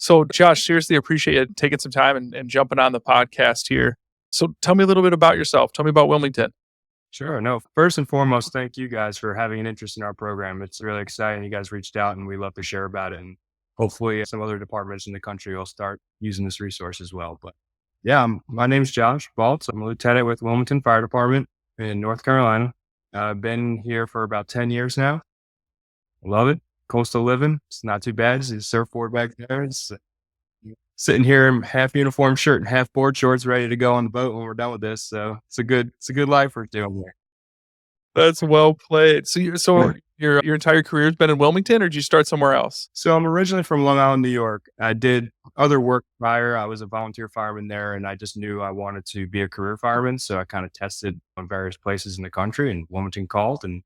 So Josh, seriously appreciate you taking some time and jumping on the podcast here. So tell me a little bit about yourself. Tell me about Wilmington. Sure. No, first and foremost, thank you guys for having an interest in our program. It's really exciting. You guys reached out and we love to share about it. And hopefully some other departments in the country will start using this resource as well. But yeah, my name's Josh Baltz. I'm a lieutenant with Wilmington Fire Department in North Carolina. I've been here for about 10 years now. Love it. Coastal living. It's not too bad. It's a surfboard back there. It's sitting here in half uniform shirt and half board shorts, ready to go on the boat when we're done with this. So it's a good life we're doing here. That's well played. So your entire career has been in Wilmington, or did you start somewhere else? So I'm originally from Long Island, New York. I did other work prior. I was a volunteer fireman there, and I just knew I wanted to be a career fireman. So I kind of tested on various places in the country, and Wilmington called, and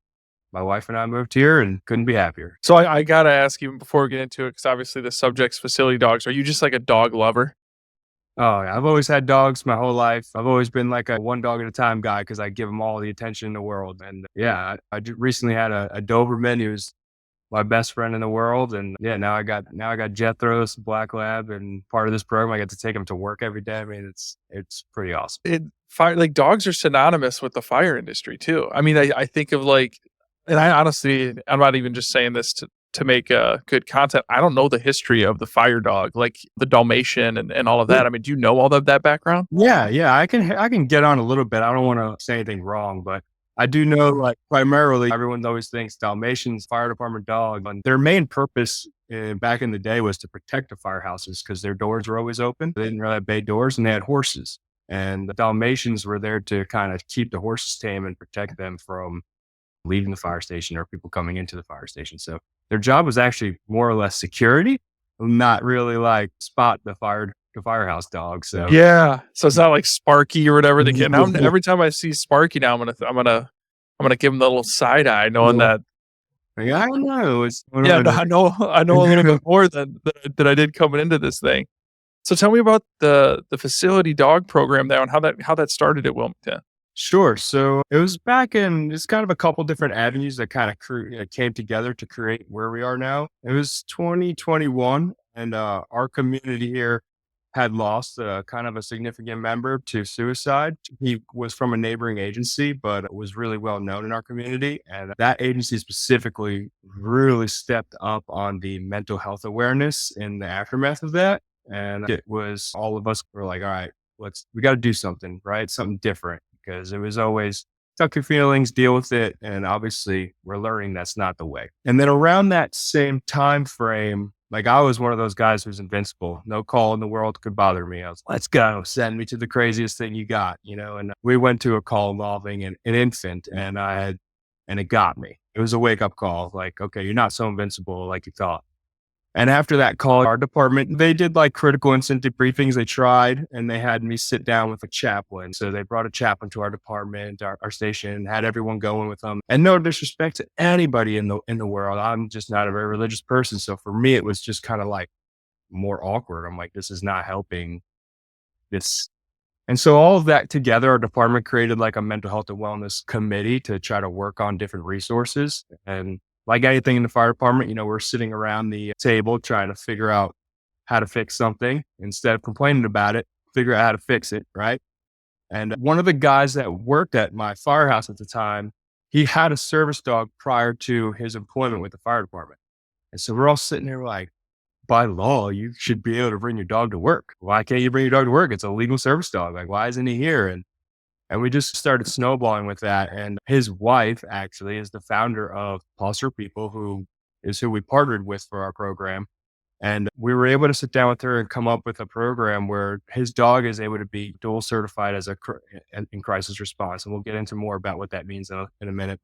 my wife and I moved here and couldn't be happier. So I got to ask you before we get into it, because obviously the subject's facility dogs. Are you just like a dog lover? Oh, yeah. I've always had dogs my whole life. I've always been like a one dog at a time guy because I give them all the attention in the world. And yeah, I recently had a Doberman who was my best friend in the world. And yeah, now I got Jethro's Black Lab, and part of this program, I get to take him to work every day. I mean, it's pretty awesome. Like dogs are synonymous with the fire industry too. I mean, I think of like, and I honestly, I'm not even just saying this to make good content. I don't know the history of the fire dog, like the Dalmatian and all of that. I mean, do you know all of that background? Yeah. I can get on a little bit. I don't want to say anything wrong, but I do know, like, primarily everyone always thinks Dalmatians, fire department dog, and their main purpose back in the day was to protect the firehouses because their doors were always open. They didn't really have bay doors, and they had horses. And the Dalmatians were there to kind of keep the horses tame and protect them from leaving the fire station or people coming into the fire station. So their job was actually more or less security, not really like spot the firehouse dog. So yeah, so it's not like Sparky or whatever. Now every time I see Sparky, now I'm gonna give him the little side eye, knowing that. Yeah, I don't know. I know a little bit more than I did coming into this thing. So tell me about the facility dog program there and how that started at Wilmington. Sure. So it was it's kind of a couple different avenues that kind of came together to create where we are now. It was 2021, and our community here had lost kind of a significant member to suicide. He was from a neighboring agency, but was really well known in our community. And that agency specifically really stepped up on the mental health awareness in the aftermath of that. And it was all of us were like, all right, we got to do something, right? Something different. Because it was always tuck your feelings, deal with it. And obviously we're learning that's not the way. And then around that same time frame, like I was one of those guys who's invincible. No call in the world could bother me. I was, let's go, send me to the craziest thing you got, and we went to a call involving an infant, and it got me. It was a wake up call. Like, okay, you're not so invincible like you thought. And after that call, our department, they did like critical incident debriefings. They tried, and they had me sit down with a chaplain. So they brought a chaplain to our department, our station, had everyone going with them. And no disrespect to anybody in the world. I'm just not a very religious person. So for me, it was just kind of like more awkward. I'm like, this is not helping this. And so all of that together, our department created like a mental health and wellness committee to try to work on different resources. And like anything in the fire department, we're sitting around the table trying to figure out how to fix something instead of complaining about it, figure out how to fix it, right? And one of the guys that worked at my firehouse at the time, he had a service dog prior to his employment with the fire department. And so we're all sitting there like, by law, you should be able to bring your dog to work. Why can't you bring your dog to work? It's a legal service dog. Like, why isn't he here? And we just started snowballing with that. And his wife actually is the founder of Pulse for People, who we partnered with for our program. And we were able to sit down with her and come up with a program where his dog is able to be dual certified as in crisis response. And we'll get into more about what that means in a minute.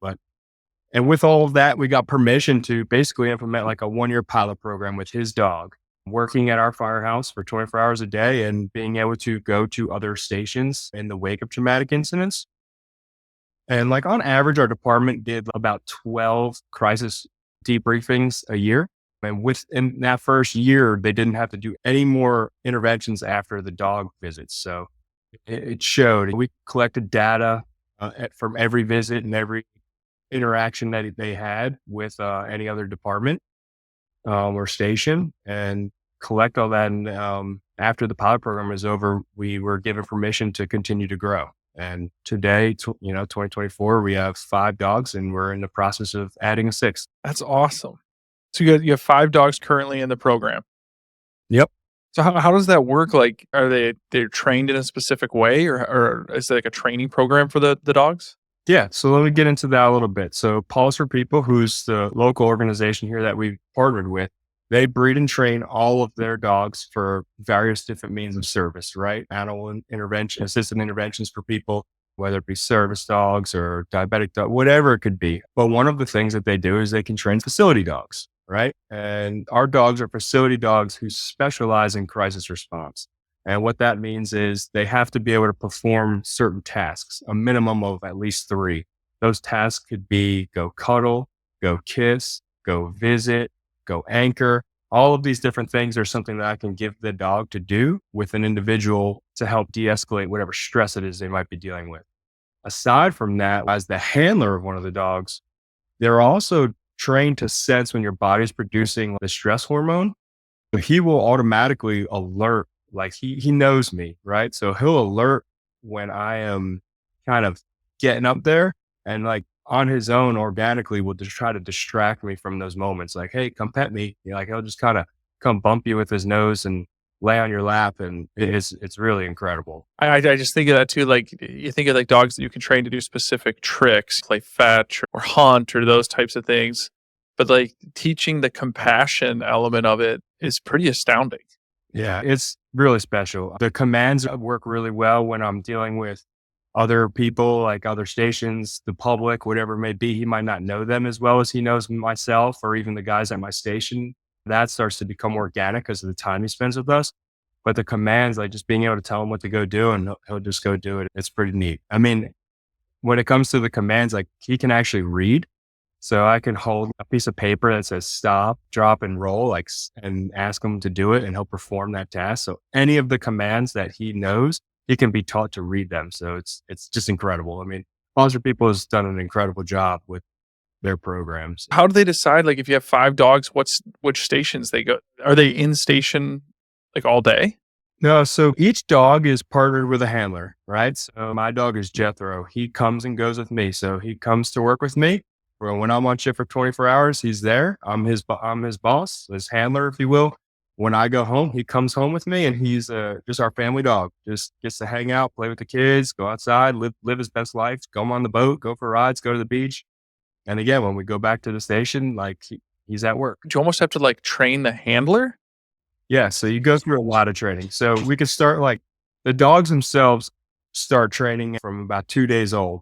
And with all of that, we got permission to basically implement like a 1-year pilot program with his dog, working at our firehouse for 24 hours a day and being able to go to other stations in the wake of traumatic incidents. And like on average, our department did about 12 crisis debriefings a year. And within that first year, they didn't have to do any more interventions after the dog visits. So it showed. We collected data from every visit and every interaction that they had with any other department or station. And collect all that. And after the pilot program was over, we were given permission to continue to grow. And today, 2024, we have 5 dogs, and we're in the process of adding a 6th. That's awesome. So you have 5 dogs currently in the program. Yep. So how does that work? Like, are they're trained in a specific way, or is it like a training program for the dogs? Yeah. So let me get into that a little bit. So Paws for People, who's the local organization here that we've partnered with, they breed and train all of their dogs for various different means of service, right? Animal intervention, assisted interventions for people, whether it be service dogs or diabetic dog, whatever it could be. But one of the things that they do is they can train facility dogs, right? And our dogs are facility dogs who specialize in crisis response. And what that means is they have to be able to perform certain tasks, a minimum of at least 3. Those tasks could be go cuddle, go kiss, go visit, go anchor. All of these different things are something that I can give the dog to do with an individual to help de-escalate whatever stress it is they might be dealing with. Aside from that, as the handler of one of the dogs, they're also trained to sense when your body's producing the stress hormone. So he will automatically alert, like he knows me, right? So he'll alert when I am kind of getting up there, and like on his own organically will just try to distract me from those moments. Like, hey, come pet me. Like he'll just kind of come bump you with his nose and lay on your lap. And it's really incredible. I just think of that too. Like, you think of like dogs that you can train to do specific tricks, play fetch or hunt or those types of things. But like teaching the compassion element of it is pretty astounding. Yeah, it's really special. The commands work really well when I'm dealing with other people, like other stations, the public, whatever it may be. He might not know them as well as he knows myself or even the guys at my station. That starts to become organic because of the time he spends with us. But the commands, like just being able to tell him what to go do and he'll just go do it. It's pretty neat. I mean, when it comes to the commands, like he can actually read. So I can hold a piece of paper that says stop, drop, and roll, like, and ask him to do it, and he'll perform that task. So any of the commands that he knows, he can be taught to read them. So it's just incredible. I mean, Paws for People has done an incredible job with their programs. How do they decide? Like, if you have 5 dogs, which stations they go? Are they in station like all day? No, so each dog is partnered with a handler, right? So my dog is Jethro. He comes and goes with me. So he comes to work with me. When I'm on shift for 24 hours, he's there. I'm his boss, his handler, if you will. When I go home, he comes home with me, and he's just our family dog. Just gets to hang out, play with the kids, go outside, live his best life, go on the boat, go for rides, go to the beach. And again, when we go back to the station, like he's at work. Do you almost have to like train the handler? Yeah, so you go through a lot of training. So we could start like the dogs themselves start training from about 2 days old.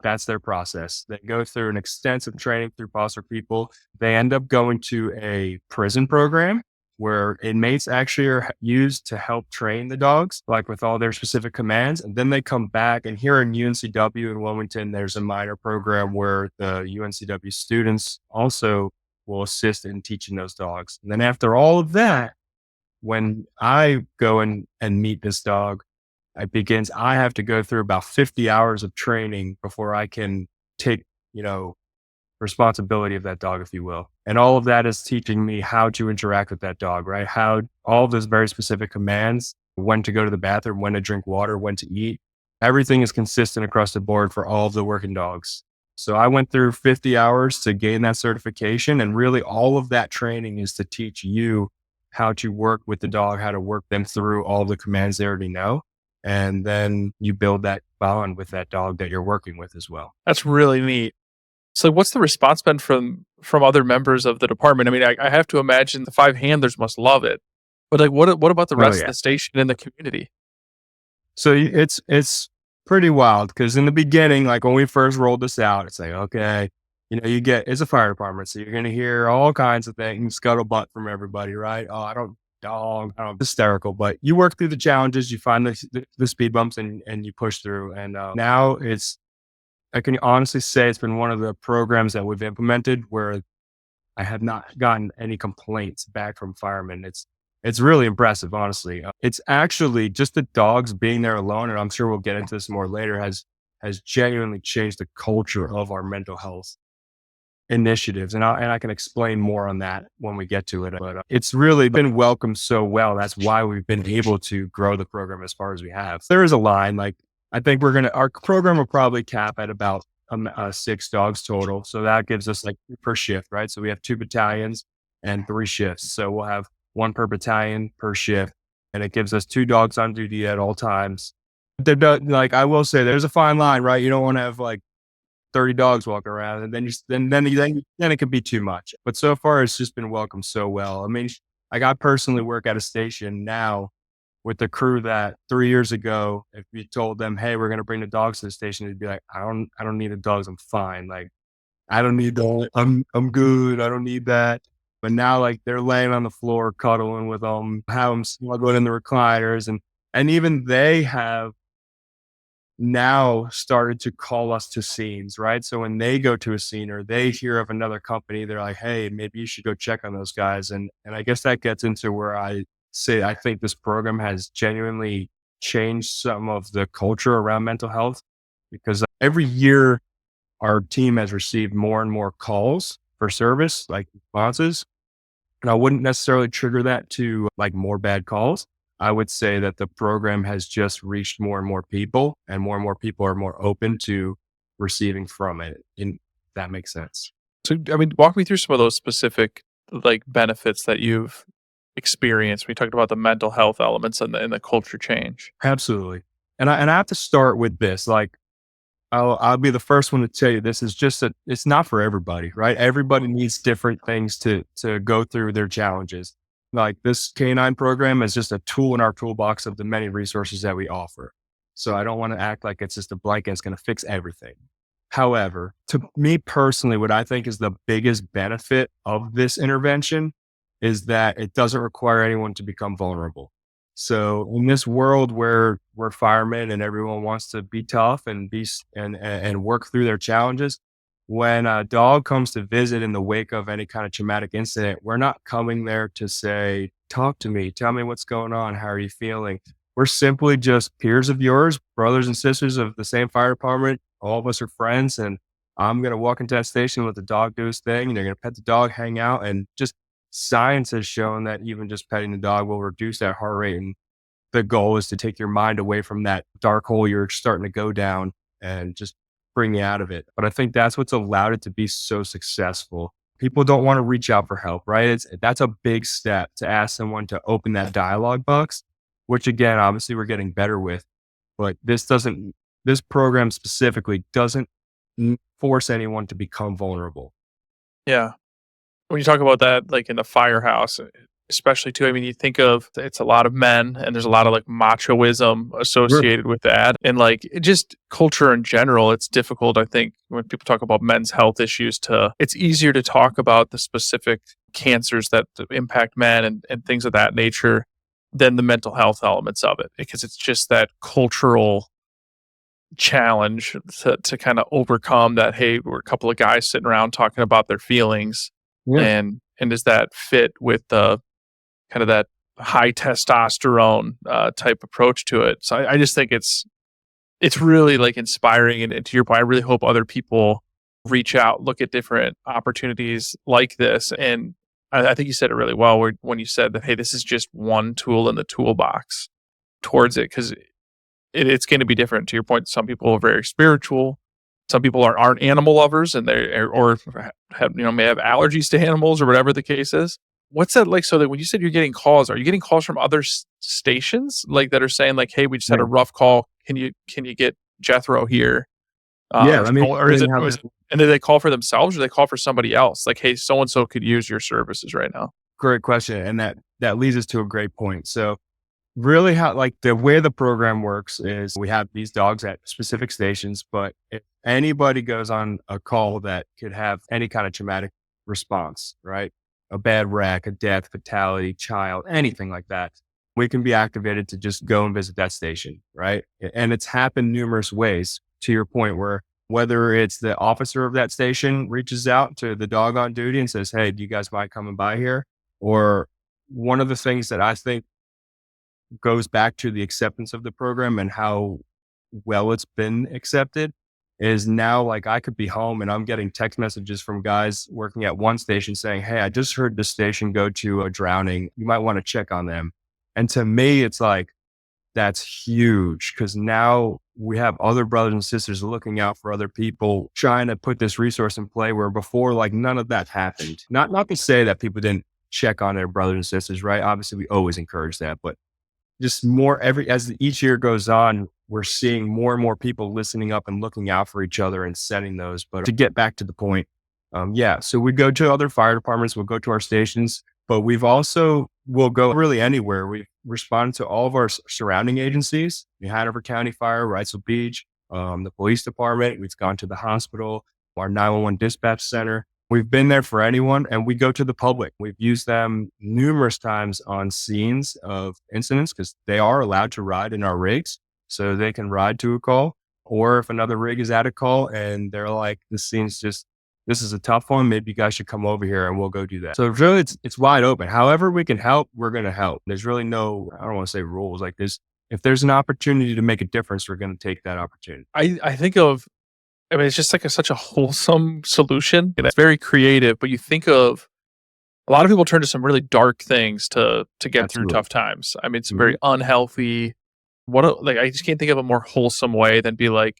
That's their process. They go through an extensive training through Paws for People. They end up going to a prison program where inmates actually are used to help train the dogs, like with all their specific commands. And then they come back, and here in UNCW in Wilmington, there's a minor program where the UNCW students also will assist in teaching those dogs. And then after all of that, when I go and meet this dog, I have to go through about 50 hours of training before I can take, responsibility of that dog, if you will. And all of that is teaching me how to interact with that dog, right? How all of those very specific commands, when to go to the bathroom, when to drink water, when to eat, everything is consistent across the board for all of the working dogs. So I went through 50 hours to gain that certification. And really all of that training is to teach you how to work with the dog, how to work them through all the commands they already know. And then you build that bond with that dog that you're working with as well. That's really neat. So what's the response been from other members of the department? I mean, I have to imagine the 5 handlers must love it. But like, what about the rest of the station and the community? So it's pretty wild because in the beginning, like when we first rolled this out, it's like, okay, it's a fire department. So you're going to hear all kinds of things, scuttlebutt from everybody, right? Oh, I don't hysterical, but you work through the challenges, you find the speed bumps and you push through. And now I can honestly say it's been one of the programs that we've implemented where I have not gotten any complaints back from firemen. It's really impressive, honestly. It's actually just the dogs being there alone, and I'm sure we'll get into this more later, has genuinely changed the culture of our mental health. initiatives, and I can explain more on that when we get to it. But it's really been welcomed so well. That's why we've been able to grow the program as far as we have. There is a line, like I think our program will probably cap at about 6 dogs total. So that gives us like per shift, right? So we have 2 battalions and 3 shifts. So we'll have 1 per battalion per shift, and it gives us 2 dogs on duty at all times. Like I will say, there's a fine line, right? You don't want to have like 30 dogs walking around, and then it could be too much. But so far, it's just been welcomed so well. I mean, like I personally work at a station now with the crew that 3 years ago, if you told them, "Hey, we're going to bring the dogs to the station," they'd be like, I don't need the dogs. I'm fine. Like, I don't need dogs. I'm good. I don't need that." But now, like, they're laying on the floor, cuddling with them, have them snuggling in the recliners, and even they have now started to call us to scenes, right? So when they go to a scene or they hear of another company, they're like, "Hey, maybe you should go check on those guys." And I guess that gets into where I say I think this program has genuinely changed some of the culture around mental health, because every year our team has received more and more calls for service, like responses. And I wouldn't necessarily trigger that to like more bad calls. I would say that the program has just reached more and more people are more open to receiving from it. And that makes sense. So, I mean, walk me through some of those specific like benefits that you've experienced. We talked about the mental health elements and the culture change. Absolutely. And I have to start with this. Like, I'll be the first one to tell you this is just it's not for everybody, right? Everybody needs different things to go through their challenges. Like this canine program is just a tool in our toolbox of the many resources that we offer. So I don't want to act like it's just a blanket, it's going to fix everything. However, to me personally, what I think is the biggest benefit of this intervention is that it doesn't require anyone to become vulnerable. So in this world where we're firemen and everyone wants to be tough and and work through their challenges, when a dog comes to visit in the wake of any kind of traumatic incident, we're not coming there to say, "Talk to me, tell me what's going on, how are you feeling?" We're simply just peers of yours, brothers and sisters of the same fire department. All of us are friends, and I'm gonna walk into that station, let the dog do his thing, and they're gonna pet the dog, hang out, and just science has shown that even just petting the dog will reduce that heart rate. And the goal is to take your mind away from that dark hole you're starting to go down and just bring you out of it. But I think that's what's allowed it to be so successful. People don't want to reach out for help, right? That's a big step to ask someone to open that dialogue box, which again, obviously we're getting better with, but this program specifically doesn't force anyone to become vulnerable. Yeah. When you talk about that, like in the firehouse, especially too, I mean, you think of it's a lot of men and there's a lot of like machoism Sure. associated with that. And like it just culture in general, it's difficult. I think when people talk about men's health issues it's easier to talk about the specific cancers that impact men and things of that nature than the mental health elements of it, because it's just that cultural challenge to kind of overcome that. Hey, we're a couple of guys sitting around talking about their feelings, Yeah. and does that fit with the kind of that high testosterone type approach to it? So I just think it's really like inspiring, and to your point, I really hope other people reach out, look at different opportunities like this. And I think you said it really well when you said that, hey, this is just one tool in the toolbox towards it, because it's going to be different. To your point, some people are very spiritual. Some people aren't animal lovers, and or have, may have allergies to animals or whatever the case is. What's that like? So that when you said you're getting calls, are you getting calls from other stations like that are saying like, "Hey, we just had a Yeah. rough call. Can you get Jethro here?" Yeah. Let me Or is explain it? how this. And do they call for themselves, or they call for somebody else? Like, "Hey, so and so could use your services right now." Great question. And that leads us to a great point. So really how like the way the program works is we have these dogs at specific stations, but if anybody goes on a call that could have any kind of traumatic response, right? A bad wreck, a death, fatality, child, anything like that, we can be activated to just go and visit that station, right? And it's happened numerous ways, to your point, where whether it's the officer of that station reaches out to the dog on duty and says, "Hey, do you guys mind coming by here?" Or one of the things that I think goes back to the acceptance of the program and how well it's been accepted is now like I could be home and I'm getting text messages from guys working at one station saying, "Hey, I just heard this station go to a drowning. You might want to check on them." And to me, it's like, that's huge because now we have other brothers and sisters looking out for other people, trying to put this resource in play where before, like none of that happened. Not to say that people didn't check on their brothers and sisters, right? Obviously, we always encourage that, but just more as each year goes on, we're seeing more and more people listening up and looking out for each other and setting those. But to get back to the point, yeah, so we go to other fire departments, we'll go to our stations, but we'll go really anywhere. We respond to all of our surrounding agencies, the Hanover County Fire, Wrightsville Beach, the police department. We've gone to the hospital, our 911 dispatch center. We've been there for anyone, and we go to the public. We've used them numerous times on scenes of incidents because they are allowed to ride in our rigs, so they can ride to a call. Or if another rig is at a call and they're like, this is a tough one, maybe you guys should come over here and we'll go do that. So really, it's wide open. However we can help, we're going to help. There's really no, I don't want to say rules like this. If there's an opportunity to make a difference, we're going to take that opportunity. I think of, I mean, it's just like such a wholesome solution. It's very creative, but you think of a lot of people turn to some really dark things to get through tough times. I mean, it's very unhealthy. I just can't think of a more wholesome way than be like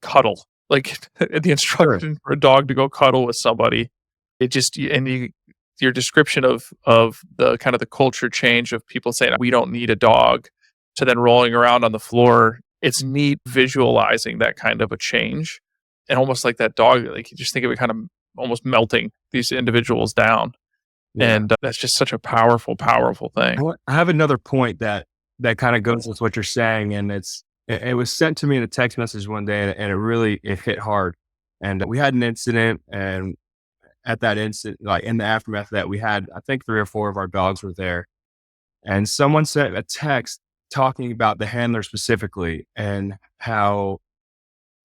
cuddle. Like the instruction for a dog to go cuddle with somebody. Your description of the kind of the culture change of people saying we don't need a dog to then rolling around on the floor. It's neat visualizing that kind of a change, and almost like that dog, like you just think of it kind of almost melting these individuals down. Yeah. And that's just such a powerful, powerful thing. I have another point that kind of goes with what you're saying. And it was sent to me in a text message one day, and it hit hard. And we had an incident, and at that incident, like in the aftermath of that, we had, I think 3 or 4 of our dogs were there, and someone sent a text talking about the handler specifically and how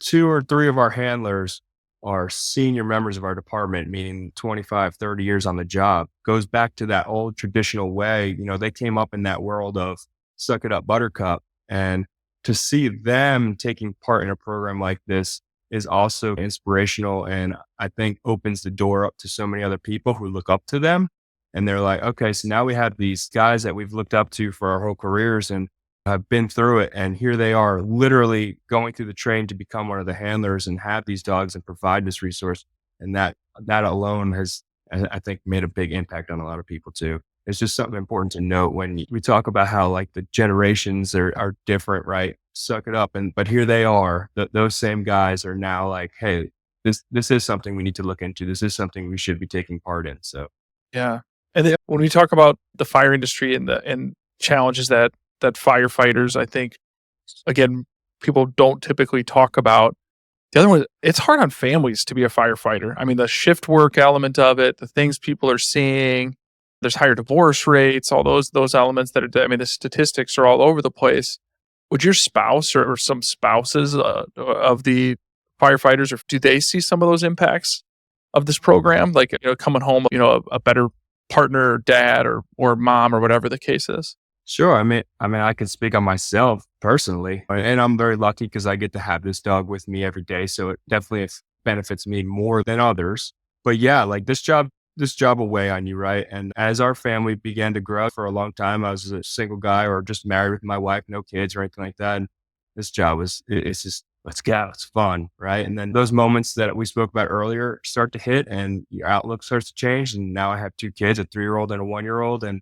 2 or 3 of our handlers are senior members of our department, meaning 25, 30 years on the job. Goes back to that old traditional way. You know, they came up in that world of suck it up, buttercup. And to see them taking part in a program like this is also inspirational. And I think opens the door up to so many other people who look up to them. And they're like, okay, so now we have these guys that we've looked up to for our whole careers and have been through it. And here they are literally going through the train to become one of the handlers and have these dogs and provide this resource. And that alone has, I think, made a big impact on a lot of people too. It's just something important to note when we talk about how like the generations are different, right? Suck it up. But here they are, those same guys are now like, hey, this is something we need to look into. This is something we should be taking part in. So, yeah. And then when we talk about the fire industry and challenges that firefighters, I think, again, people don't typically talk about. The other one, it's hard on families to be a firefighter. I mean, the shift work element of it, the things people are seeing, there's higher divorce rates, all those elements the statistics are all over the place. Would your spouse or some spouses of the firefighters, or do they see some of those impacts of this program? Like, coming home, a better partner, or dad, or mom, or whatever the case is. Sure. I mean, I can speak on myself personally, and I'm very lucky because I get to have this dog with me every day. So it definitely benefits me more than others. But yeah, like this job will weigh on you, right? And as our family began to grow for a long time, I was a single guy or just married with my wife, no kids or anything like that. And this job it's just, let's go. It's fun, right? And then those moments that we spoke about earlier start to hit and your outlook starts to change. And now I have 2 kids, a 3-year-old and a 1-year-old. And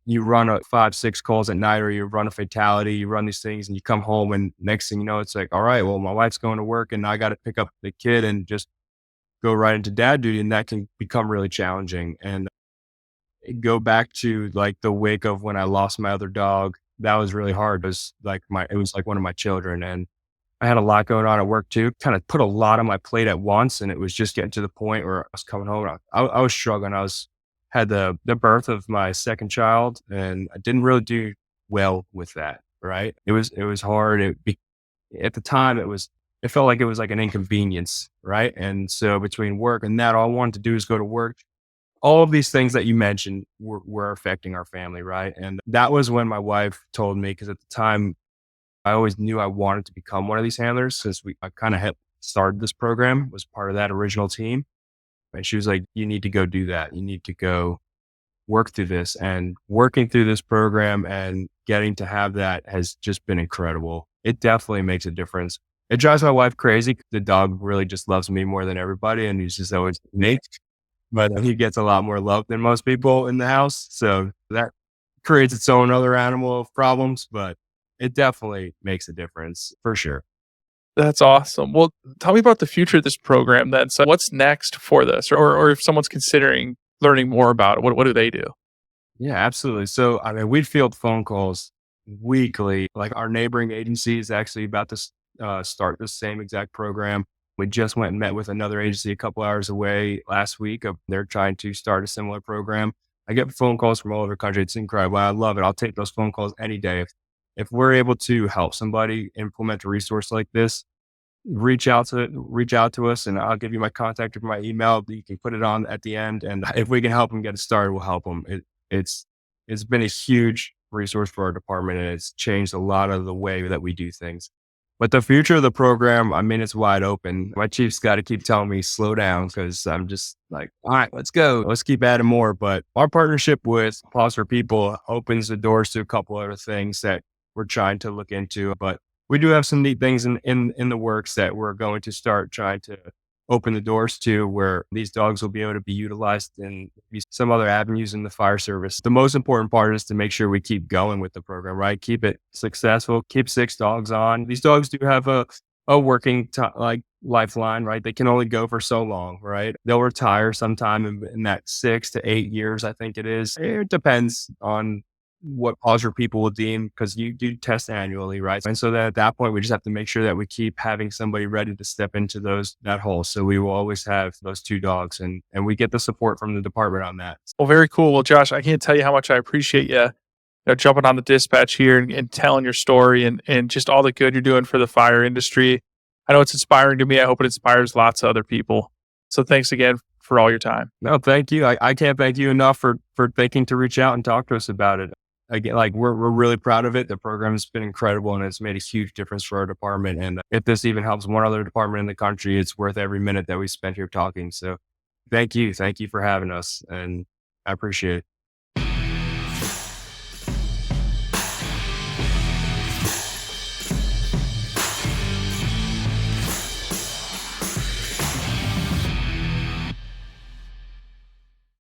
you run 5, 6 calls at night, or you run a fatality, you run these things and you come home and next thing you know, it's like, all right, well, my wife's going to work and I got to pick up the kid and just go right into dad duty. And that can become really challenging. And go back to like the wake of when I lost my other dog. That was really hard. It was like one of my children, and I had a lot going on at work too, kind of put a lot on my plate at once. And it was just getting to the point where I was coming home. I was struggling. Had the birth of my second child, and I didn't really do well with that. Right. It was hard. At the time it felt like it was like an inconvenience. Right. And so between work and that, all I wanted to do is go to work. All of these things that you mentioned were affecting our family. Right. And that was when my wife told me, because at the time I always knew I wanted to become one of these handlers since I kind of had started this program, was part of that original team. And she was like, you need to go do that. You need to go work through this, and working through this program and getting to have that has just been incredible. It definitely makes a difference. It drives my wife crazy. The dog really just loves me more than everybody, and he's just always me. But he gets a lot more love than most people in the house. So that creates its own other animal problems, but it definitely makes a difference for sure. That's awesome. Well, tell me about the future of this program then. So what's next for this? Or if someone's considering learning more about it, what do they do? Yeah, absolutely. So, I mean, we'd field phone calls weekly. Like our neighboring agency is actually about to start the same exact program. We just went and met with another agency a couple hours away last week. They're trying to start a similar program. I get phone calls from all over the country. It's incredible. I love it. I'll take those phone calls any day. If we're able to help somebody implement a resource like this, reach out to us, and I'll give you my contact or my email. You can put it on at the end, and if we can help them get it started, we'll help them. It's it's been a huge resource for our department, and it's changed a lot of the way that we do things. But the future of the program, I mean, it's wide open. My chief's got to keep telling me slow down, because I'm just like, all right, let's go. Let's keep adding more. But our partnership with Pause for People opens the doors to a couple other things that we're trying to look into. But we do have some neat things in the works that we're going to start trying to open the doors to, where these dogs will be able to be utilized in some other avenues in the fire service. The most important part is to make sure we keep going with the program, right? Keep it successful, keep 6 dogs on. These dogs do have a working like lifeline, right? They can only go for so long, right? They'll retire sometime in that 6 to 8 years, I think it is. It depends on what Pause for People will deem, because you do test annually, right? And so that at that point, we just have to make sure that we keep having somebody ready to step into that hole. So we will always have those 2 dogs, and we get the support from the department on that. Well, very cool. Well, Josh, I can't tell you how much I appreciate you jumping on the dispatch here and telling your story and just all the good you're doing for the fire industry. I know it's inspiring to me. I hope it inspires lots of other people. So thanks again for all your time. No, thank you. I can't thank you enough for thinking to reach out and talk to us about it. Again, like we're really proud of it. The program has been incredible, and it's made a huge difference for our department. And if this even helps one other department in the country, it's worth every minute that we spent here talking. So thank you for having us, and I appreciate it.